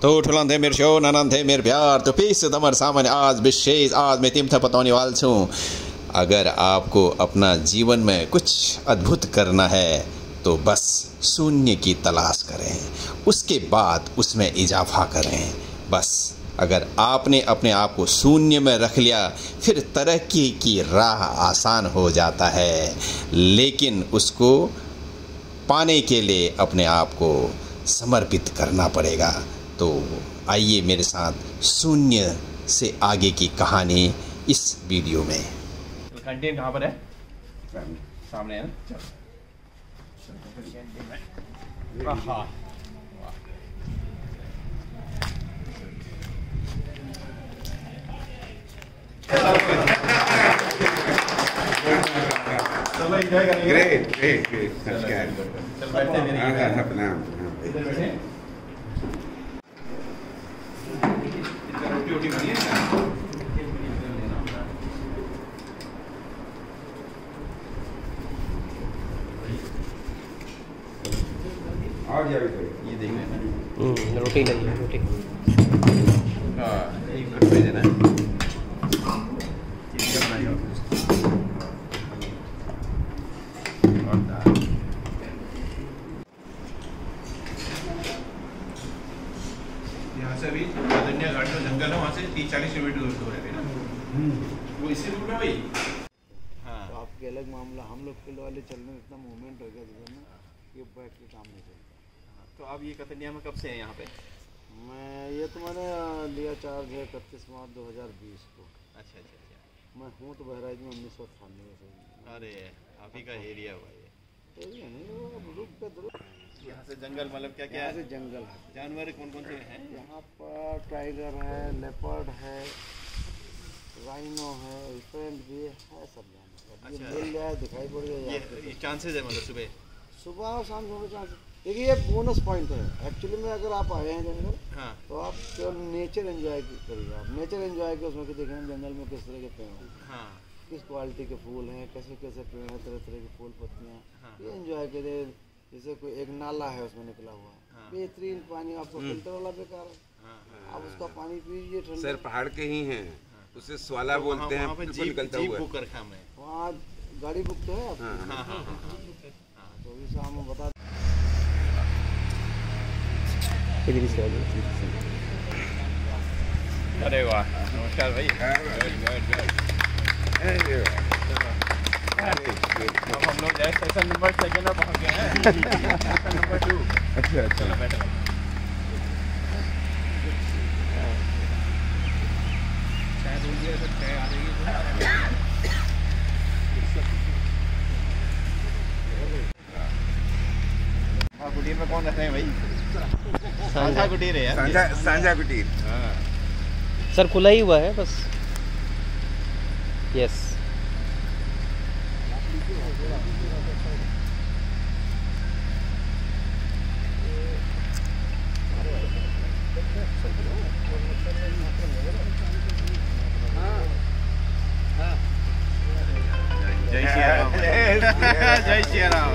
तो ठुलांथे मेरे शो ननंथे मेरे प्यार तो पीस तमर सामने आज विशेष आज मैं टीम था बताने वाला हूँ। अगर आपको अपना जीवन में कुछ अद्भुत करना है तो बस शून्य की तलाश करें, उसके बाद उसमें इजाफा करें। बस अगर आपने अपने आप को शून्य में रख लिया फिर तरक्की की राह आसान हो जाता है, लेकिन उसको पाने के लिए अपने आप को समर्पित करना पड़ेगा। तो आइए मेरे साथ शून्य से आगे की कहानी इस वीडियो में। कैंटीन कहाँ पर है? सामने है ना? चलो हाँ चलो एंजॉय करेंगे। ग्रेट चल बैठते हैं प्रणाम। इधर बैठे। इधर रोटी बनी है क्या? और जाओ ये देख लेना। रोटी नहीं है रोटी। हाँ एक मिनट में देना है। चिकन बनाइए और दाल। यहाँ से अभी धनिया घाट जो जंगल है वहाँ से 30-40 किलोमीटर दूर है ना? वो इसी रूट में भाई। हाँ तो आपके अलग मामला, हम लोग फील्ड वाले चलने में इतना मूवमेंट हो गया जीवन में कि बैठ के काम नहीं चलता। तो आप ये कतनिया में कब से हैं यहाँ पे? मैं ये तो मैंने लिया चार्ज है 31 मार्च 2020 को। अच्छा अच्छा अच्छा। मैं हूँ तो बहराइच में 1998 से। अरे आप ही का एरिया हुआ ये। एरिया नहीं वो रुक पे रुक। यहाँ से जंगल मतलब क्या क्या यहाँ है? से जंगल है। जानवर कौन कौन से हैं? यहाँ पर टाइगर है, लेपर्ड है, राइनो है, एलिफेंट भी है, सब जानवर। अच्छा। मिल जाए दिखाई पड़ जाए। ये चांसेस है मतलब सुबह और शाम दोनों चांस। देखिए ये बोनस पॉइंट है एक्चुअली में। अगर आप आए हैं जंगल हाँ तो आप केवल नेचर एंजॉय करिए। आप नेचर एंजॉय के उसमें कि देखें जंगल में किस तरह के पेड़ हैं, हाँ किस क्वालिटी के फूल हैं, कैसे कैसे पेड़ हैं, तरह तरह के फूल पत्तियाँ, हाँ। ये एंजॉय करिए। जैसे कोई एक नाला है उसमें निकला हुआ हाँ। बेहतरीन पानी, आपको फिल्टर वाला बेकार है, हाँ आप उसका पानी पीजिए ठंडा। सर पहाड़ के ही हैं, उसे स्वाला बोलते हैं। वहाँ पे बिल्कुल निकलता जीप हुआ बुक कर रखा मैं। वहाँ गाड़ी बुक तो है आपकी? हाँ, हाँ हाँ हाँ तो अभी शाम में बता इधर से आ जाओ। अरे वाह नमस्कार भाई। अब हम लोग जाए स्टेशन नंबर 2 में पहुँच गए हैं। Station number 2। अच्छा चलो बैठो। चाय दूंगी तो चाय आ जाएगी। हाँ कुटीर में कौन रहते हैं भाई? साझा कुटीर है यार। सांझा कुटीर। हाँ सर खुला ही हुआ है बस। यस जय श्री राम। जय श्री राम।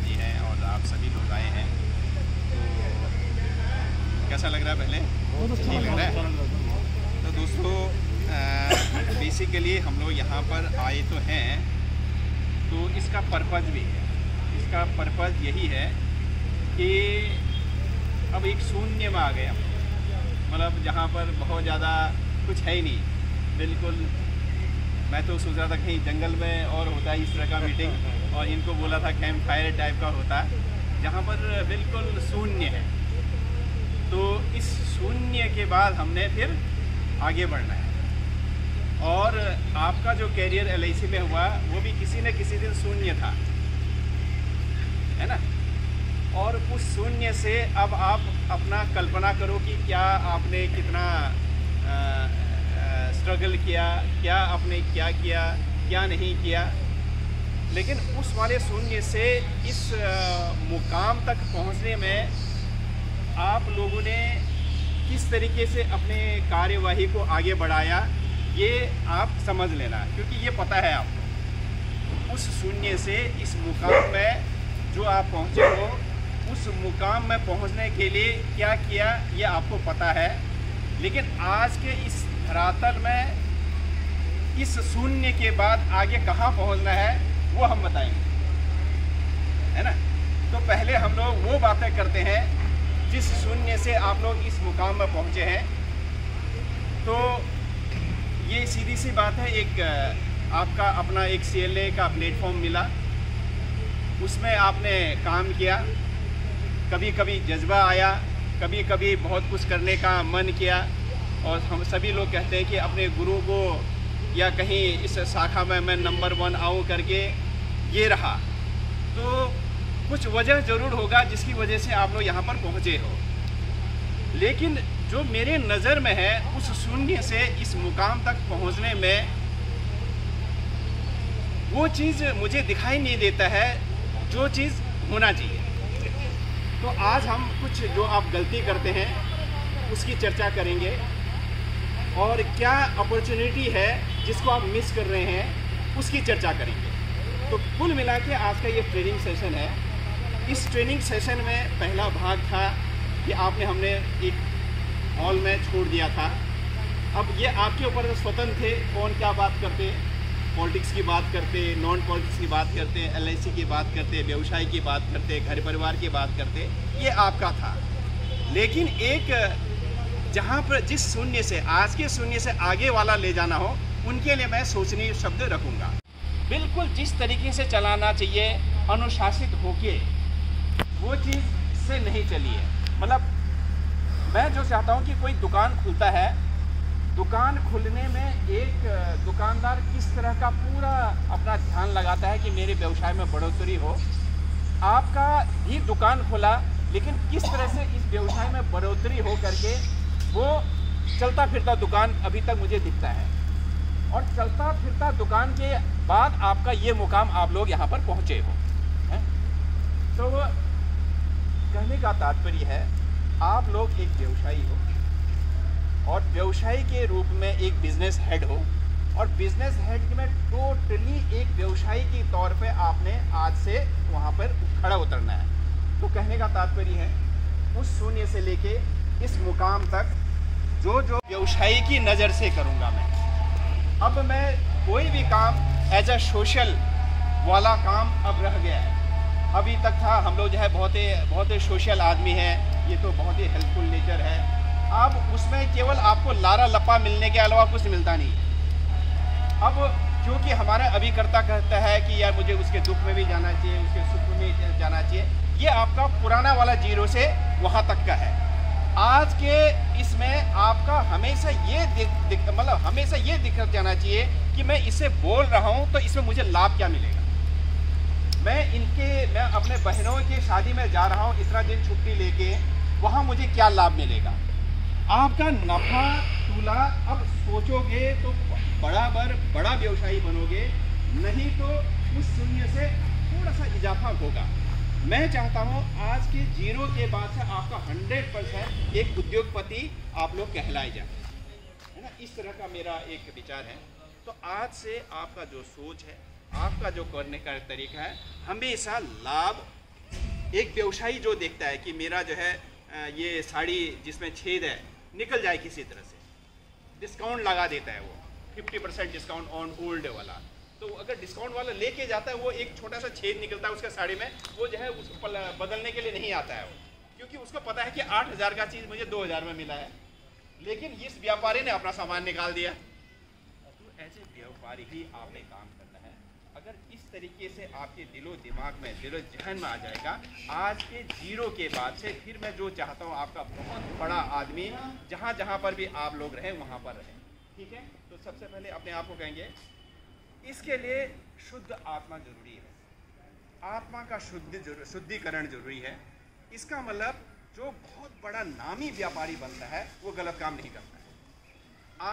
जी हैं और आप सभी लोग आए हैं तो कैसा लग रहा है? पहले ठीक लग रहा है। तो दोस्तों बेसिकली हम लोग यहाँ पर आए तो हैं, तो इसका पर्पज़ भी है। इसका पर्पज़ यही है कि अब एक शून्य में आ गए हम, मतलब जहाँ पर बहुत ज़्यादा कुछ है ही नहीं बिल्कुल। मैं तो सोच रहा था कहीं जंगल में और होता है इस तरह का मीटिंग, और इनको बोला था कैंप फायर टाइप का होता, जहाँ पर बिल्कुल शून्य है। तो इस शून्य के बाद हमने फिर आगे बढ़ना है। और आपका जो कैरियर LIC में हुआ वो भी किसी न किसी दिन शून्य था, है ना? और उस शून्य से अब आप अपना कल्पना करो कि क्या आपने कितना स्ट्रगल किया, क्या आपने क्या किया, क्या नहीं किया। लेकिन उस वाले शून्य से इस मुकाम तक पहुंचने में आप लोगों ने किस तरीके से अपने कार्यवाही को आगे बढ़ाया ये आप समझ लेना, क्योंकि ये पता है आपको उस शून्य से इस मुकाम में जो आप पहुँचे हो, उस मुकाम में पहुँचने के लिए क्या किया ये आपको पता है। लेकिन आज के इस धरातल में इस शून्य के बाद आगे कहाँ पहुँचना है वो हम बताएंगे, है ना। तो पहले हम लोग वो बातें करते हैं जिस शून्य से आप लोग इस मुकाम में पहुँचे हैं। तो ये सीधी सी बात है, एक आपका अपना एक CLA का प्लेटफॉर्म मिला, उसमें आपने काम किया, कभी कभी जज्बा आया, कभी कभी बहुत कुछ करने का मन किया। और हम सभी लोग कहते हैं कि अपने गुरु को या कहीं इस शाखा में मैं नंबर 1 आऊँ करके ये रहा, तो कुछ वजह ज़रूर होगा जिसकी वजह से आप लोग यहाँ पर पहुँचे हो। लेकिन जो मेरे नज़र में है उस शून्य से इस मुकाम तक पहुँचने में वो चीज़ मुझे दिखाई नहीं देता है जो चीज़ होना चाहिए। तो आज हम कुछ जो आप गलती करते हैं उसकी चर्चा करेंगे और क्या अपॉर्चुनिटी है जिसको आप मिस कर रहे हैं उसकी चर्चा करेंगे। तो कुल मिला के आज का ये ट्रेनिंग सेशन है। इस ट्रेनिंग सेशन में पहला भाग था कि हमने एक हॉल में छोड़ दिया था। अब ये आपके ऊपर स्वतंत्र थे, कौन क्या बात करते, पॉलिटिक्स की बात करते, नॉन पॉलिटिक्स की बात करते, LIC की बात करते, व्यवसाय की बात करते, घर परिवार की बात करते, ये आपका था। लेकिन एक जहाँ पर जिस शून्य से आज के शून्य से आगे वाला ले जाना हो उनके लिए मैं सोचनीय शब्द रखूँगा। बिल्कुल जिस तरीके से चलाना चाहिए अनुशासित होके वो चीज़ से नहीं चली है। मतलब मैं जो चाहता हूँ कि कोई दुकान खुलता है, दुकान खुलने में एक दुकानदार किस तरह का पूरा अपना ध्यान लगाता है कि मेरे व्यवसाय में बढ़ोतरी हो। आपका भी दुकान खुला, लेकिन किस तरह से इस व्यवसाय में बढ़ोतरी हो करके वो चलता फिरता दुकान अभी तक मुझे दिखता है। और चलता फिरता दुकान के बाद आपका ये मुकाम आप लोग यहाँ पर पहुँचे हो। तो कहने का तात्पर्य है आप लोग एक व्यवसायी हो और व्यवसायी के रूप में एक बिजनेस हेड हो, और बिजनेस हेड में टोटली एक व्यवसायी के तौर पे आपने आज से वहाँ पर खड़ा उतरना है। तो कहने का तात्पर्य है उस शून्य से लेके इस मुकाम तक जो जो व्यवसायी की नज़र से करूँगा मैं। अब मैं कोई भी काम एज अ सोशल वाला काम अब रह गया है। अभी तक था हम लोग जो है बहुत ही सोशल आदमी है, ये तो बहुत ही हेल्पफुल नेचर है। अब उसमें केवल आपको लारा लप्पा मिलने के अलावा कुछ मिलता नहीं है। अब क्योंकि हमारा अभिकर्ता कहता है कि यार मुझे उसके दुख में भी जाना चाहिए, उसके सुख में भी जाना चाहिए, ये आपका पुराना वाला जीरो से वहाँ तक का है। आज के इसमें आपका हमेशा ये हमेशा ये दिख जाना चाहिए कि मैं इसे बोल रहा हूँ तो इसमें मुझे लाभ क्या मिलेगा। मैं अपने बहनों की शादी में जा रहा हूँ इतना दिन छुट्टी लेके, वहाँ मुझे क्या लाभ मिलेगा। आपका नफा तुला अब सोचोगे तो बड़ा व्यवसायी बनोगे, नहीं तो उस शून्य से थोड़ा सा इजाफा होगा। मैं चाहता हूँ आज के जीरो के बाद से आपका 100% एक उद्योगपति आप लोग कहलाए जाए, है ना। इस तरह का मेरा एक विचार है। तो आज से आपका जो सोच है, आपका जो करने का तरीका है, हमेशा लाभ एक व्यवसायी जो देखता है कि मेरा जो है ये साड़ी जिसमें छेद है निकल जाए किसी तरह से, डिस्काउंट लगा देता है वो 50% डिस्काउंट ऑन ओल्ड वाला। तो अगर डिस्काउंट वाला लेके जाता है वो एक छोटा सा छेद निकलता है उसका साड़ी में, वो जो है उसको बदलने के लिए नहीं आता है वो, क्योंकि उसको पता है कि 8000 का चीज़ मुझे 2000 में मिला है। लेकिन इस व्यापारी ने अपना सामान निकाल दिया। तो ऐसे व्यापारी ही आपने काम करना है। अगर इस तरीके से आपके दिलो दिमाग में, दिलो जहन में आ जाएगा, आज के जीरो के बाद से फिर मैं जो चाहता हूँ आपका बहुत बड़ा आदमी जहाँ जहाँ पर भी आप लोग रहें वहाँ पर रहें, ठीक है। तो सबसे पहले अपने आप को कहेंगे इसके लिए शुद्ध आत्मा जरूरी है। आत्मा का शुद्धिकरण जरूरी है। इसका मतलब जो बहुत बड़ा नामी व्यापारी बनता है वो गलत काम नहीं करता है।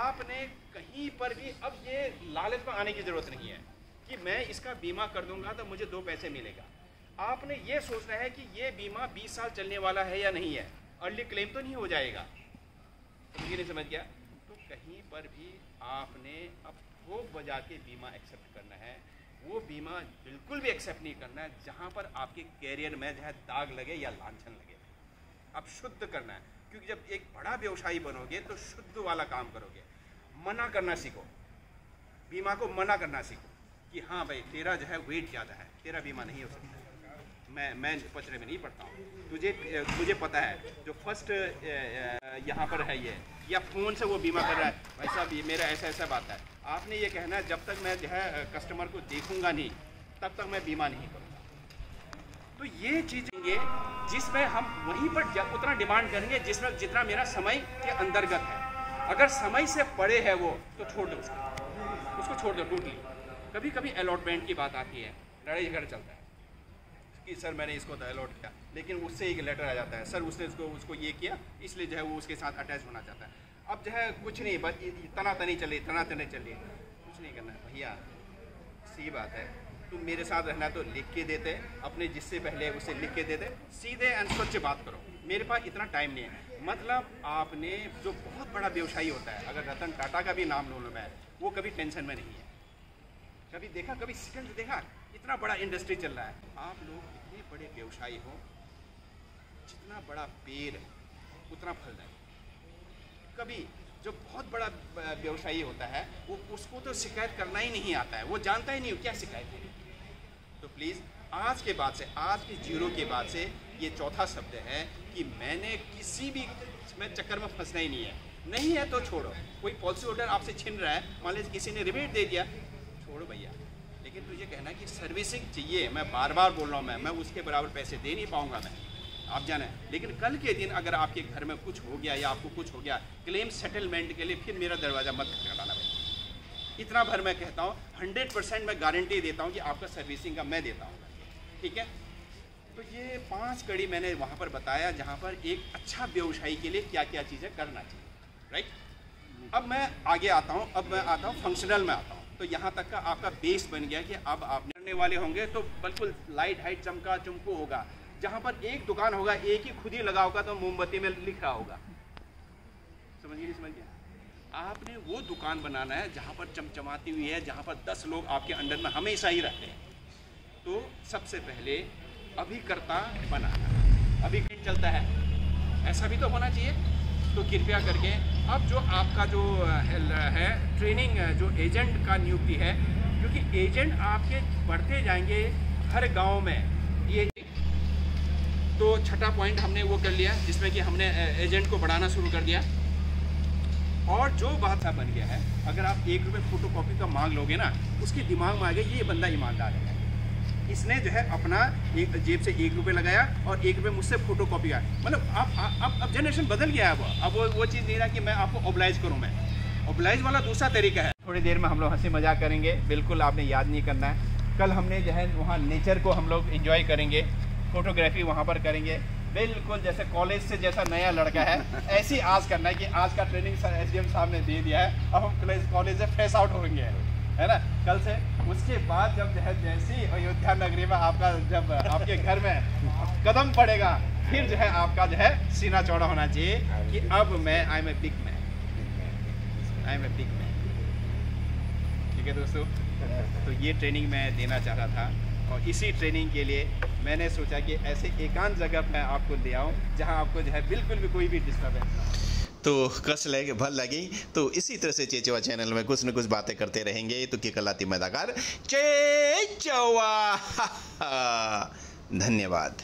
आपने कहीं पर भी अब ये लालच में आने की ज़रूरत नहीं है कि मैं इसका बीमा कर दूंगा तो मुझे 2 पैसे मिलेगा। आपने ये सोचना है कि ये बीमा 20 साल चलने वाला है या नहीं है। अर्ली क्लेम तो नहीं हो जाएगा। समझिए नहीं समझ गया? तो कहीं पर भी आपने अब वो बजा के बीमा एक्सेप्ट करना है, वो बीमा बिल्कुल भी एक्सेप्ट नहीं करना है जहाँ पर आपके कैरियर में जो है दाग लगे या लांछन लगे। अब शुद्ध करना है, क्योंकि जब एक बड़ा व्यवसायी बनोगे तो शुद्ध वाला काम करोगे। मना करना सीखो, बीमा को मना करना सीखो कि हाँ भाई तेरा जो है वेट ज़्यादा है, तेरा बीमा नहीं हो सकता। मैं पचड़े में नहीं पड़ता हूँ, मुझे पता है जो फर्स्ट यहाँ पर है ये या फ़ोन से वो बीमा कर रहा है, भाई साहब ये मेरा ऐसा ऐसा बात है। आपने ये कहना है जब तक मैं जो है कस्टमर को देखूंगा नहीं तब तक मैं बीमा नहीं करूँगा। तो ये चीज़ें जिसमें हम वहीं पर उतना डिमांड करेंगे जिसमें जितना मेरा समय के अंतर्गत है। अगर समय से परे है वो तो छोड़ दो, उसको छोड़ दो टोटली। कभी कभी अलॉटमेंट की बात आती है, लड़ाई झगड़ा चलता है कि सर मैंने इसको अलॉट किया, लेकिन उससे एक लेटर आ जाता है सर उसने उसको ये किया इसलिए जो है वो उसके साथ अटैच होना चाहता है। अब जो है कुछ नहीं, बस तना तनी चलिए, कुछ नहीं करना है भैया। सी बात है, तुम मेरे साथ रहना तो लिख के देते, अपने जिससे पहले उसे लिख के देते, सीधे एंड स्वच्छ बात करो। मेरे पास इतना टाइम नहीं है। मतलब आपने जो बहुत बड़ा व्यवसायी होता है, अगर रतन टाटा का भी नाम लो मैं, वो कभी टेंशन में नहीं है। कभी देखा, कभी सेकंड देखा, इतना बड़ा इंडस्ट्री चल रहा है। आप लोग इतने बड़े व्यवसायी हो, जितना बड़ा पेड़ उतना फल जाए। कभी जो बहुत बड़ा व्यवसायी होता है वो उसको तो शिकायत करना ही नहीं आता है, वो जानता ही नहीं क्या शिकायत है। तो प्लीज़ आज के बाद से, आज के जीरो के बाद से ये चौथा शब्द है कि मैंने किसी भी में चक्कर में फंसना ही नहीं है। नहीं है तो छोड़ो। कोई पॉलिसी होल्डर आपसे छीन रहा है, मान लीजिए किसी ने रिबेट दे दिया, छोड़ो भैया। लेकिन तुझे कहना कि सर्विसिंग चाहिए, मैं बार बार बोल रहा हूँ, मैं उसके बराबर पैसे दे नहीं पाऊँगा मैं, आप जाने। लेकिन कल के दिन अगर आपके घर में कुछ हो गया या आपको कुछ हो गया, क्लेम सेटलमेंट के लिए फिर मेरा दरवाज़ा मत खटखटाना भाई। इतना भर मैं कहता हूँ, 100% मैं गारंटी देता हूँ कि आपका सर्विसिंग का मैं देता हूँ, ठीक है। तो ये 5 कड़ी मैंने वहाँ पर बताया जहाँ पर एक अच्छा व्यवसायी के लिए क्या क्या चीज़ें करना चाहिए, राइट। अब मैं आगे आता हूँ, अब मैं आता हूँ फंक्शनल में आता हूँ। तो यहाँ तक का आपका बेस बन गया कि अब आप करने वाले होंगे तो बिल्कुल लाइट हाइट चमका चमकू होगा। जहाँ पर एक दुकान होगा, एक ही खुद ही लगा होगा तो मोमबत्ती में लिखा होगा। समझिए नहीं समझिए? आपने वो दुकान बनाना है जहाँ पर चमचमाती हुई है, जहाँ पर 10 लोग आपके अंडर में हमेशा ही रहते हैं। तो सबसे पहले अभिकर्ता बनाना, अभी चलता है, ऐसा भी तो होना चाहिए। तो कृपया करके अब जो आपका जो है ट्रेनिंग, जो एजेंट का नियुक्ति है, क्योंकि एजेंट आपके बढ़ते जाएंगे हर गांव में। ये तो छठा पॉइंट हमने वो कर लिया, जिसमें कि हमने एजेंट को बढ़ाना शुरू कर दिया। और जो बात बन गया है, अगर आप 1 रुपये फोटो कॉपी का मांग लोगे ना, उसके दिमाग में आ गया ये बंदा ईमानदार है, इसने जो है अपना एक जेब से 1 रुपये लगाया और 1 रुपये मुझसे फोटो कॉपी का। मतलब अब जनरेशन बदल गया है। अब वो चीज़ नहीं रहा कि मैं आपको ओबलाइज करूँ। मैं ओबलाइज वाला दूसरा तरीका है। थोड़ी देर में हम लोग हंसी मजाक करेंगे, बिल्कुल आपने याद नहीं करना है। कल हमने जो है वहाँ नेचर को हम लोग एंजॉय करेंगे, फोटोग्राफी वहाँ पर करेंगे, बिल्कुल जैसे कॉलेज से जैसा नया लड़का है ऐसी आज करना है कि आज का ट्रेनिंग SDM साहब ने दे दिया है, अब हम कॉलेज से फ्रेश आउट होंगे, है ना, कल से। उसके बाद जब जो है जैसी अयोध्या नगरी में आपका जब आपके घर में कदम पड़ेगा, फिर जो है आपका जो है सीना चौड़ा होना चाहिए कि अब मैं I am a big man, I am a big man. ठीक है दोस्तों, तो ये ट्रेनिंग मैं देना चाह रहा था और इसी ट्रेनिंग के लिए मैंने सोचा कि ऐसे एकांत जगह मैं आपको ले आऊँ जहाँ आपको जो है बिल्कुल भी कोई भी डिस्टर्बेंस ना हो। तो कस लगे भल लगी। तो इसी तरह से चेचवा चैनल में कुछ न कुछ बातें करते रहेंगे। तो की कलाती मदाकार चेचवा। धन्यवाद।